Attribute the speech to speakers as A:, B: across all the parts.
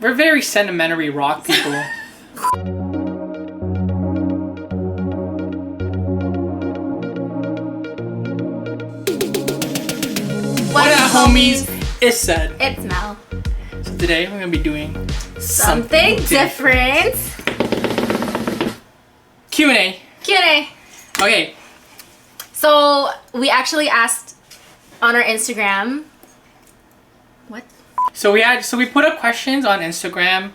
A: We're very sentimentary rock people. What up, homies? It's Said.
B: It's Mel.
A: So today we're gonna be doing
B: Something different.
A: Q&A.
B: Q&A.
A: Okay.
B: So we actually asked on our Instagram. What?
A: So we put up questions on Instagram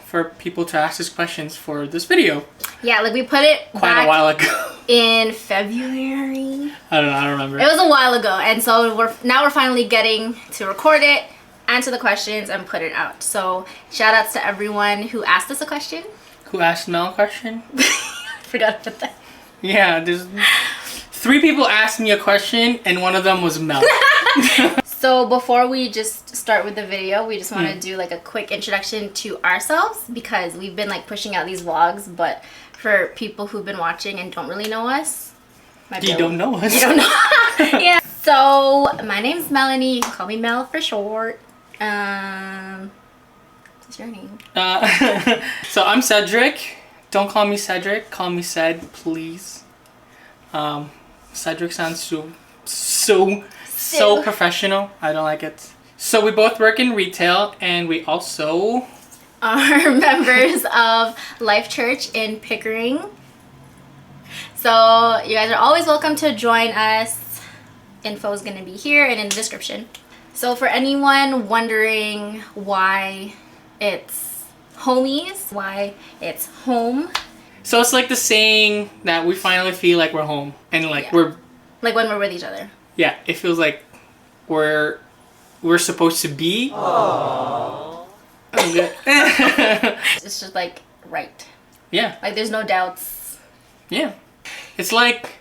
A: for people to ask us questions for this video.
B: Yeah, like we put it
A: Quite
B: back
A: a while ago.
B: in February.
A: I don't remember.
B: It was a while ago, and so we're finally getting to record it, answer the questions, and put it out. So shout outs to everyone who asked us a question.
A: Who asked Mel a question?
B: Forgot about that.
A: Yeah, there's 3 people asked me a question, and one of them was Mel.
B: So before we just start with the video, we just want to do like a quick introduction to ourselves, because we've been like pushing out these vlogs, but for people who've been watching and don't really know us,
A: You don't know us.
B: You don't know. Yeah. So my name's Melanie. You can call me Mel for short. What's your name?
A: So I'm Cedric. Don't call me Cedric. Call me Ced, please. Cedric sounds so professional. I don't like it. So we both work in retail, and we also
B: are members of Life Church in Pickering. So you guys are always welcome to join us. Info is going to be here and in the description. So for anyone wondering why it's homies, why it's home.
A: So it's like the saying that we finally feel like we're home, and like we're
B: like when we're with each other.
A: Yeah, it feels like we're supposed to be. Aww. Okay.
B: It's just like right.
A: Yeah.
B: Like there's no doubts.
A: Yeah. It's like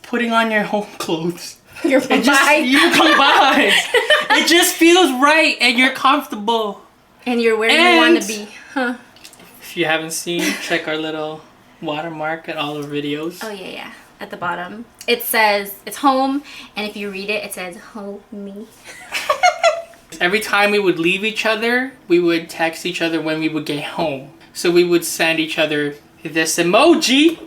A: putting on your home clothes.
B: You're combined.
A: You combine. It just feels right, and you're comfortable.
B: And you're where you want to be. Huh.
A: If you haven't seen, check our little watermark at all our videos.
B: Oh yeah. At the bottom. It says it's home, and if you read it, it says homie.
A: Every time we would leave each other, we would text each other when we would get home. So we would send each other this emoji,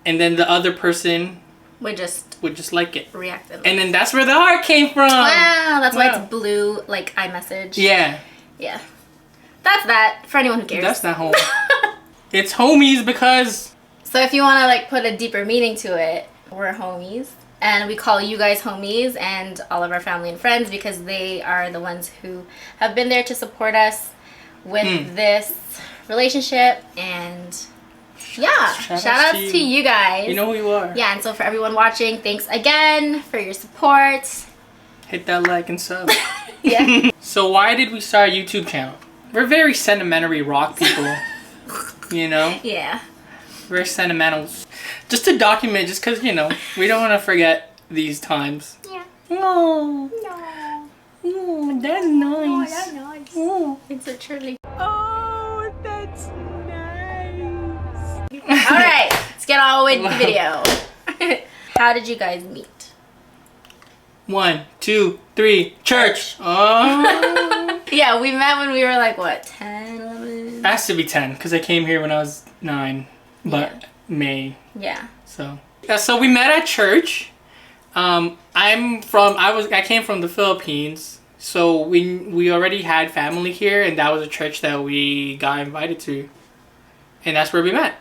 A: and then the other person would just like it.
B: React.
A: And then that's where the heart came from.
B: Wow, that's why it's blue, like iMessage.
A: Yeah.
B: Yeah. That's that, for anyone who cares.
A: That's not home. It's homies because...
B: So if you want to like put a deeper meaning to it, we're homies. And we call you guys homies and all of our family and friends because they are the ones who have been there to support us with this relationship. And yeah, shout outs to you guys.
A: You know who you are.
B: Yeah, and so for everyone watching, thanks again for your support.
A: Hit that like and sub.
B: Yeah.
A: So why did we start a YouTube channel? We're very sentimentary rock people. You know?
B: Yeah.
A: Very sentimental. Just to document, just because, you know, we don't want to forget these times.
B: Yeah.
A: Oh.
B: No.
A: Oh, that's nice.
B: Oh, that's nice.
A: Oh.
B: It's so chilly.
A: Oh, that's nice.
B: Alright, let's get on with the video. How did you guys meet?
A: 1, 2, 3, church. Oh.
B: Yeah, we met when we were like, what, 10, 11?
A: It has to be 10, because I came here when I was 9. But May.
B: Yeah.
A: So we met at church. I came from the Philippines. So we already had family here, and that was a church that we got invited to. And that's where we met.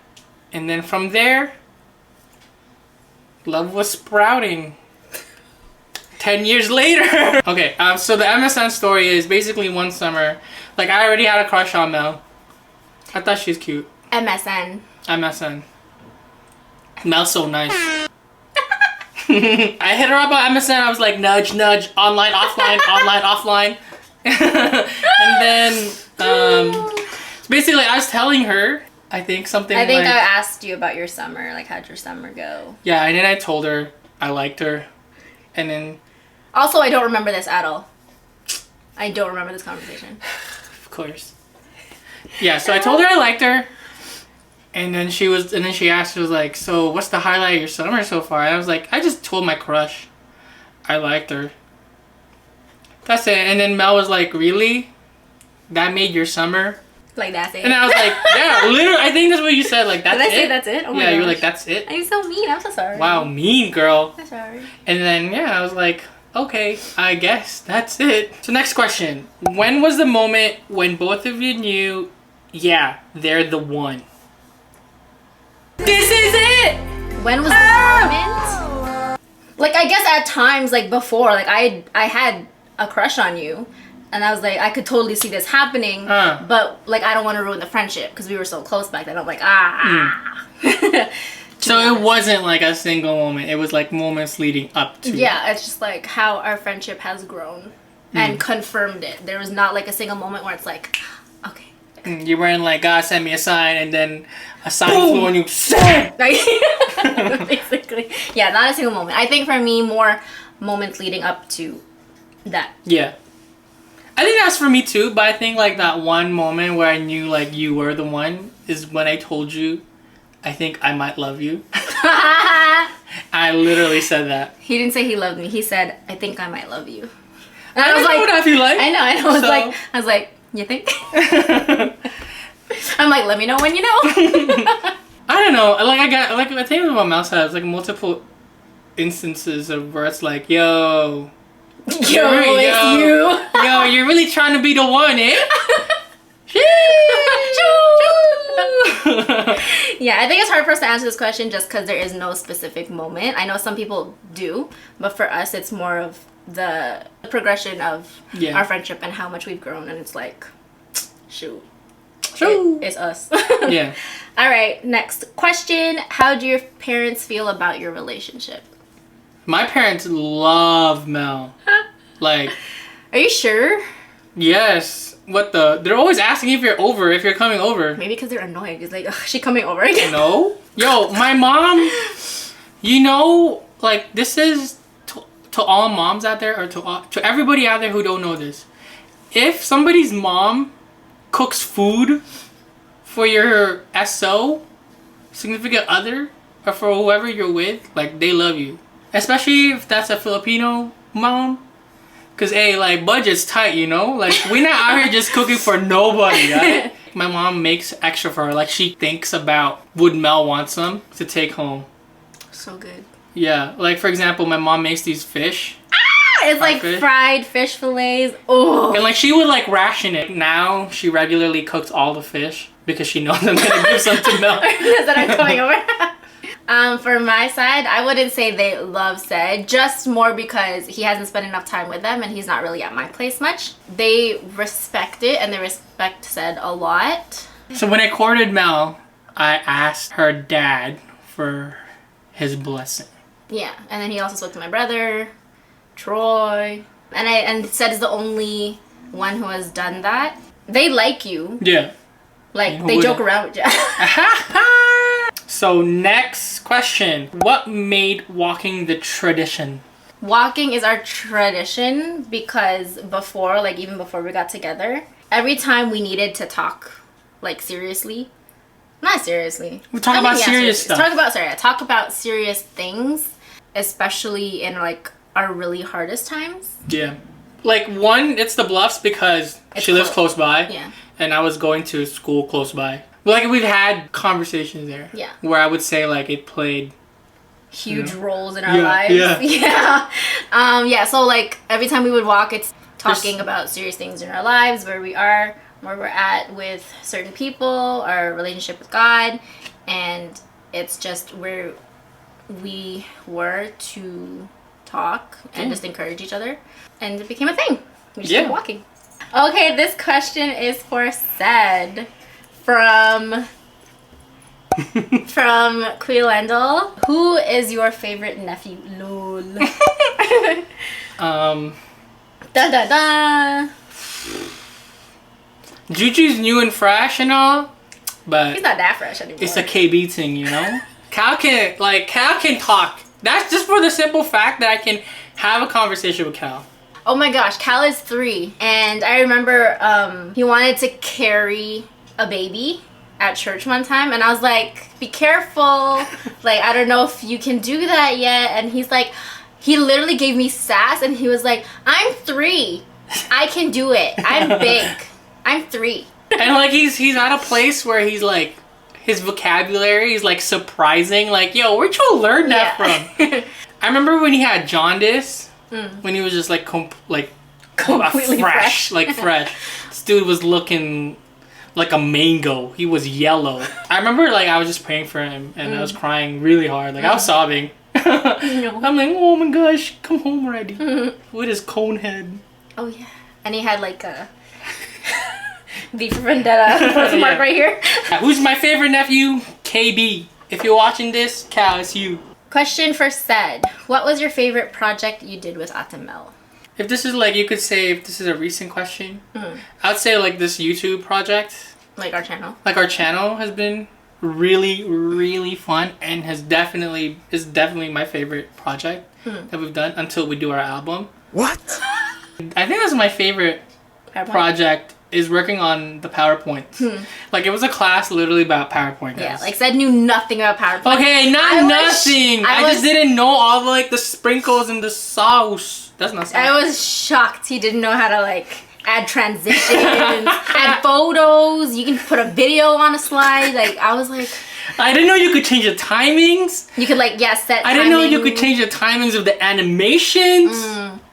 A: And then from there, love was sprouting. 10 years later. Okay, so the MSN story is basically one summer. Like, I already had a crush on Mel. I thought she was cute.
B: MSN.
A: MSN. Mel's so nice. I hit her up on MSN. I was like, nudge, nudge, online, offline, online, offline. And then, basically, I was telling her, I think
B: I asked you about your summer. Like, how'd your summer go?
A: Yeah, and then I told her I liked her. And then...
B: Also, I don't remember this at all. I don't remember this conversation.
A: Of course. Yeah, so I told her I liked her. And then she asked, she was like, so what's the highlight of your summer so far? And I was like, I just told my crush I liked her. That's it. And then Mel was like, really? that made your summer?
B: Like, that's it.
A: And I was like, yeah, literally, I think that's what you said. Like, that's
B: Did I
A: it.
B: say that's it? Oh my
A: yeah, you were
B: gosh.
A: like, that's it.
B: I'm so mean. I'm so sorry.
A: Wow, mean girl.
B: I'm sorry.
A: And then, yeah, I was like, okay, I guess that's it. So next question. When was the moment when both of you knew, yeah, they're the one? This is it!
B: When was the moment? Like, I guess at times, like before, like I had a crush on you. And I was like, I could totally see this happening. But like, I don't want to ruin the friendship because we were so close back then. I'm like,
A: So it wasn't like a single moment. It was like moments leading up to.
B: Yeah, it's just like how our friendship has grown and confirmed it. There was not like a single moment where it's like, okay.
A: You weren't like, God sent me a sign, and then a sign flew on you. Send!
B: Basically. Yeah, not a single moment. I think for me, more moments leading up to that.
A: Yeah. I think that's for me too, but I think like that one moment where I knew like you were the one is when I told you, I think I might love you. I literally said that.
B: He didn't say he loved me. He said, I think I might love you. And
A: I was like, what I feel like.
B: I know. I was like, you think? I'm like, let me know when you know.
A: I don't know. Like I think what Mel said, it's like multiple instances of where it's like, yo,
B: it's you.
A: Yo, you're really trying to be the one, eh?
B: Yeah, I think it's hard for us to answer this question just because there is no specific moment. I know some people do, but for us, it's more of the progression of our friendship and how much we've grown. And it's like, shoot. It's us.
A: Yeah.
B: All right, next question. How do your parents feel about your relationship?
A: My parents love Mel. Like.
B: Are you sure?
A: Yes. What the? They're always asking if you're coming over.
B: Maybe because they're annoyed. It's like, ugh, she coming over again?
A: No. Yo, my mom, you know, like, this is to all moms out there, or to everybody out there who don't know this. If somebody's mom cooks food for your SO, significant other, or for whoever you're with, like, they love you. Especially if that's a Filipino mom. Cause hey, like, budget's tight, you know? Like, we're not out here just cooking for nobody, right? My mom makes extra for her. Like, she thinks about, would Mel want some to take home?
B: So good.
A: Yeah, like, for example, my mom makes these fish.
B: It's like fried fish fillets. Oh.
A: And like, she would like ration it. Now she regularly cooks all the fish because she knows I'm gonna give some to Mel.
B: Because that I'm coming over. For my side, I wouldn't say they love Sed, just more because he hasn't spent enough time with them and he's not really at my place much. They respect it and they respect Sed a lot.
A: So when I courted Mel, I asked her dad for his blessing.
B: Yeah, and then he also spoke to my brother, Troy, and Sed is the only one who has done that. They like you.
A: Yeah.
B: Like, they joke around with you.
A: So next question. What made walking the tradition?
B: Walking is our tradition because before, like even before we got together, every time we needed to talk, like seriously, not seriously.
A: We talk about serious stuff.
B: Talk about serious things, especially in like our really hardest times.
A: Yeah. Like, one, it's the Bluffs because she lives close by.
B: Yeah.
A: And I was going to school close by. Like, we've had conversations there.
B: Yeah.
A: Where I would say, like, it played
B: huge roles in our lives. Yeah. Yeah. So, like, every time we would walk, it's talking about serious things in our lives, where we are, where we're at with certain people, our relationship with God. And it's just where we were to talk and just encourage each other. And it became a thing. We just kept walking. Okay, this question is for Sed from Quilendal. Who is your favorite nephew? Lol. Da da da.
A: Juju's new and fresh and all, but
B: he's not that fresh anymore.
A: It's a KB thing, you know. Cal can talk. That's just for the simple fact that I can have a conversation with Cal.
B: Oh my gosh, Cal is 3, and I remember he wanted to carry a baby at church one time, and I was like, be careful, like, I don't know if you can do that yet. And he's like, he literally gave me sass, and he was like, I'm 3, I can do it, I'm big. I'm 3.
A: And like he's at a place where he's like his vocabulary is like surprising. Like, yo, where'd you learn that from? I remember when he had jaundice, when he was just like
B: completely fresh.
A: like fresh. This dude was looking like a mango. He was yellow. I remember like I was just praying for him and I was crying really hard. Like I was sobbing. I'm like, oh my gosh, come home already. With his cone head.
B: Oh yeah. And he had like a V for Vendetta birthmark right here.
A: Who's my favorite nephew? KB. If you're watching this, Cal, it's you.
B: Question for Said. What was your favorite project you did with Atamel?
A: If this is like, you could say if this is a recent question, I'd say like this YouTube project.
B: Like our channel.
A: Like our channel has been really, really fun and is definitely my favorite project that we've done until we do our album.
C: What?
A: I think that's my favorite project is working on the PowerPoint. Like it was a class literally about PowerPoint, guys.
B: Yeah, like Said knew nothing about PowerPoint.
A: Okay, nothing. I just didn't know all the, like the sprinkles and the sauce. That's not sauce.
B: I was shocked he didn't know how to like add transitions, add photos. You can put a video on a slide. Like I was like,
A: I didn't know you could change the timings.
B: You could like set.
A: I didn't know you could change the timings of the animations.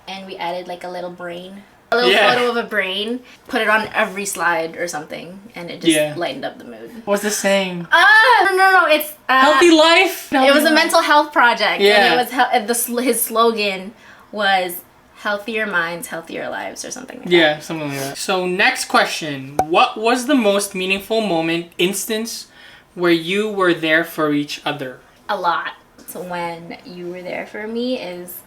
B: And we added like a little brain. A little photo of a brain, put it on every slide or something, and it just lightened up the mood.
A: What's the saying?
B: No, it's
A: healthy life.
B: It was a mental health project,
A: yeah.
B: And it was his slogan was "Healthier minds, healthier lives" or something like that.
A: Yeah, something like that. So next question: what was the most meaningful instance where you were there for each other?
B: A lot. So when you were there for me is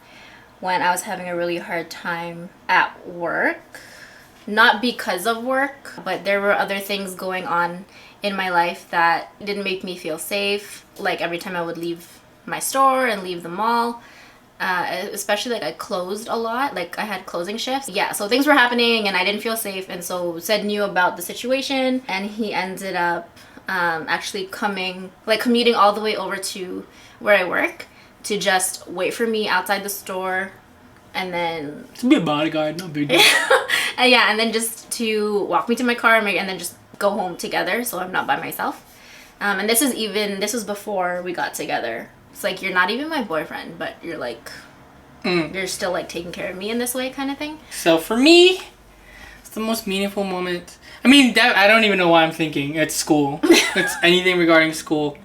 B: when I was having a really hard time at work. Not because of work, but there were other things going on in my life that didn't make me feel safe. Like every time I would leave my store and leave the mall, especially like I closed a lot, like I had closing shifts. Yeah, so things were happening and I didn't feel safe, and so Said knew about the situation and he ended up actually commuting all the way over to where I work to just wait for me outside the store, and then
A: to be a bodyguard, no big deal.
B: and then just to walk me to my car and then just go home together, so I'm not by myself. And this was before we got together. It's like you're not even my boyfriend, but you're like you're still like taking care of me in this way, kind of thing.
A: So for me, it's the most meaningful moment. I mean, I don't even know why I'm thinking. It's school. It's anything regarding school.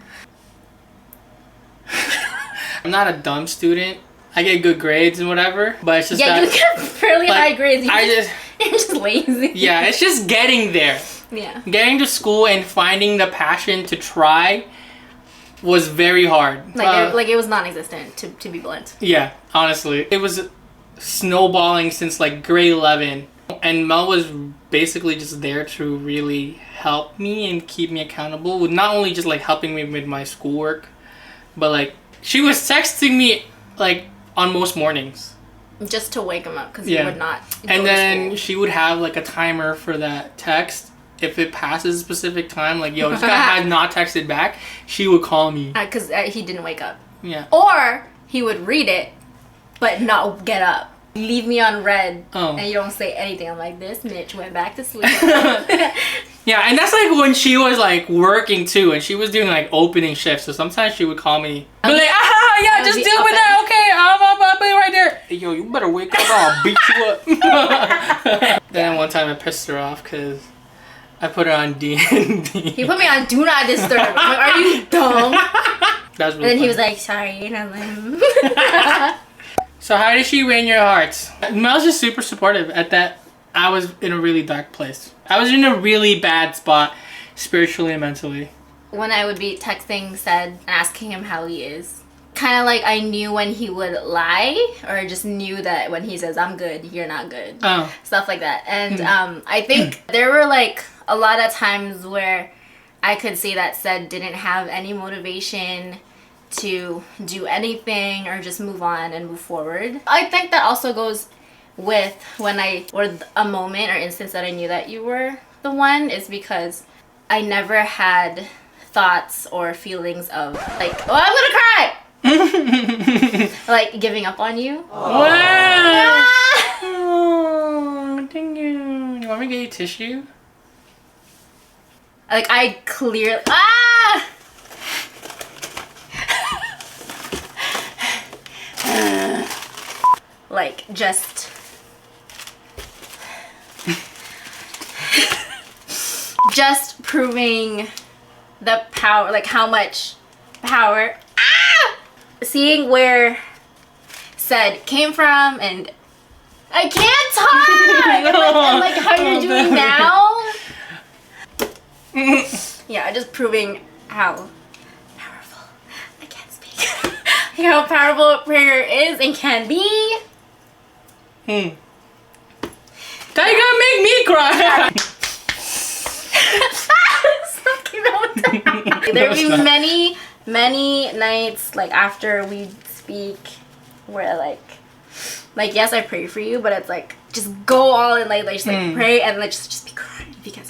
A: I'm not a dumb student. I get good grades and whatever, but it's just
B: that you get fairly high grades. You're just lazy.
A: Yeah, it's just getting there.
B: Yeah.
A: Getting to school and finding the passion to try was very hard.
B: Like it was non-existent, to be blunt.
A: Yeah, honestly. It was snowballing since like grade 11. And Mel was basically just there to really help me and keep me accountable with not only just like helping me with my schoolwork, but like she was texting me like on most mornings.
B: Just to wake him up because he would not go
A: And then
B: to school.
A: she would have like a timer for that text. If it passes a specific time, like, yo, this guy has not texted back, she would call me.
B: Because he didn't wake up.
A: Yeah.
B: Or he would read it, but not get up. Leave me on red, and you don't say anything. I'm like, this Mitch went back to sleep.
A: Yeah, and that's like when she was like working too, and she was doing like opening shifts. So sometimes she would call me, be like, yeah, just deal with that. Okay, I'll be right there. Hey, yo, you better wake up or I'll beat you up. Then one time I pissed her off because I put her on D&D.
B: He put me on Do Not Disturb. I'm like, are you dumb?
A: That was really
B: And then
A: funny.
B: he was like, sorry. And I'm like,
A: So how did she win your hearts? Mel's just super supportive at that. I was in a really dark place. I was in a really bad spot, spiritually and mentally.
B: when I would be texting Said and asking him how he is, kind of like I knew when he would lie, or just knew that when he says, I'm good, you're not good.
A: Oh.
B: Stuff like that. And I think there were like a lot of times where I could see that Said didn't have any motivation to do anything or just move on and move forward. I think that also goes with when a moment or instance that I knew that you were the one, is because I never had thoughts or feelings of like, oh, I'm gonna cry! Like giving up on you.
A: Wow! Oh, thank you. You want me to get you tissue?
B: Like, I clearly... Like, just... just proving the power, like how much power... Seeing where said came from, and I can't talk! and like how you're doing now. Yeah, just proving how powerful, I can't speak, how powerful prayer is and can be.
A: That you gonna make me cry.
B: There will be many nights like after we speak where like yes, I pray for you, but it's like just go all in, like just like pray and like just be crying because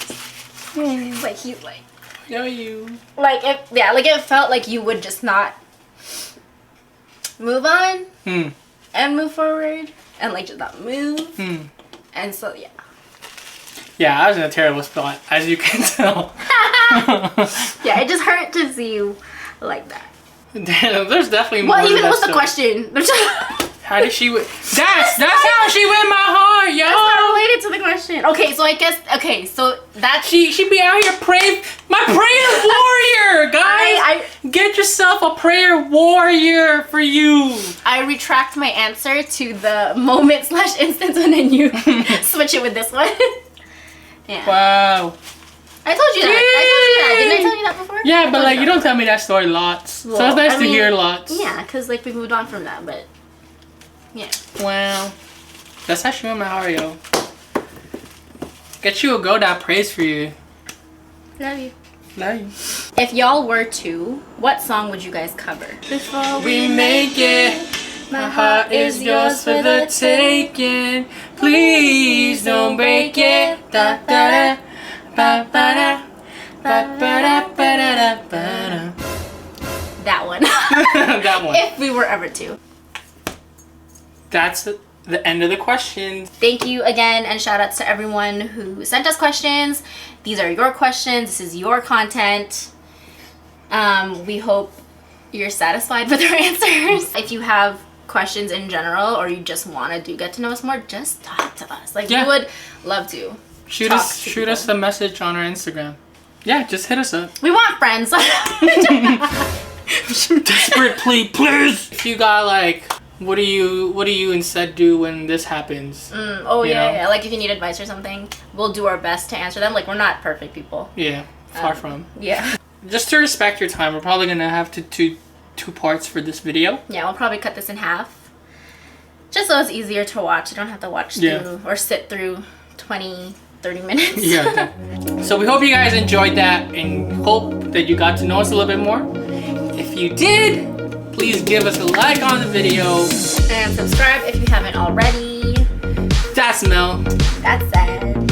B: it's like he's like,
A: know you.
B: Like it felt like you would just not move on and move forward and like just not move. And so yeah.
A: Yeah, I was in a terrible spot, as you can tell.
B: Yeah, it just hurt to see you like that.
A: Damn, there's definitely more.
B: Well, even what's the question?
A: How did she win? That's how she win my heart, yo.
B: That's not related to the question. Okay, so I guess so that's
A: she be out here praying. My prayer warrior, guys. Get yourself a prayer warrior for you.
B: I retract my answer to the moment/instance and then you switch it with this one. Yeah.
A: Wow.
B: I told you that. Didn't I tell you that before?
A: Yeah, but like you don't tell me that story lots. Well, so it's nice to hear lots.
B: Yeah, because like we moved on from that, but yeah.
A: Wow. That's how she won my heart, yo. Get you a girl that prays for you.
B: Love you.
A: Love you.
B: If y'all were to, what song would you guys cover? Before
A: we make it, my heart is yours for the taking. Please don't break it. Da da da. Ba ba da. Ba ba da ba da da ba da.
B: That one.
A: That one.
B: If we were ever to.
A: That's the end of the questions.
B: Thank you again, and shout outs to everyone who sent us questions. These are your questions. This is your content. We hope you're satisfied with our answers. If you have questions in general, or you just want to get to know us more, just talk to us. Like, we would love to.
A: Shoot us a message on our Instagram. Yeah, just hit us up.
B: We want friends.
A: Desperate plea, please. If you got like, what do you instead do when this happens?
B: Yeah. Like if you need advice or something, we'll do our best to answer them. Like, we're not perfect people.
A: Yeah, far from.
B: Yeah.
A: Just to respect your time, we're probably gonna have to two parts for this video.
B: Yeah, we'll probably cut this in half, just so it's easier to watch. You don't have to watch through or sit through 20-30 minutes.
A: Yeah. So we hope you guys enjoyed that and hope that you got to know us a little bit more. If you did, please give us a like on the video.
B: And subscribe if you haven't already.
A: That's Mel.
B: That's sad.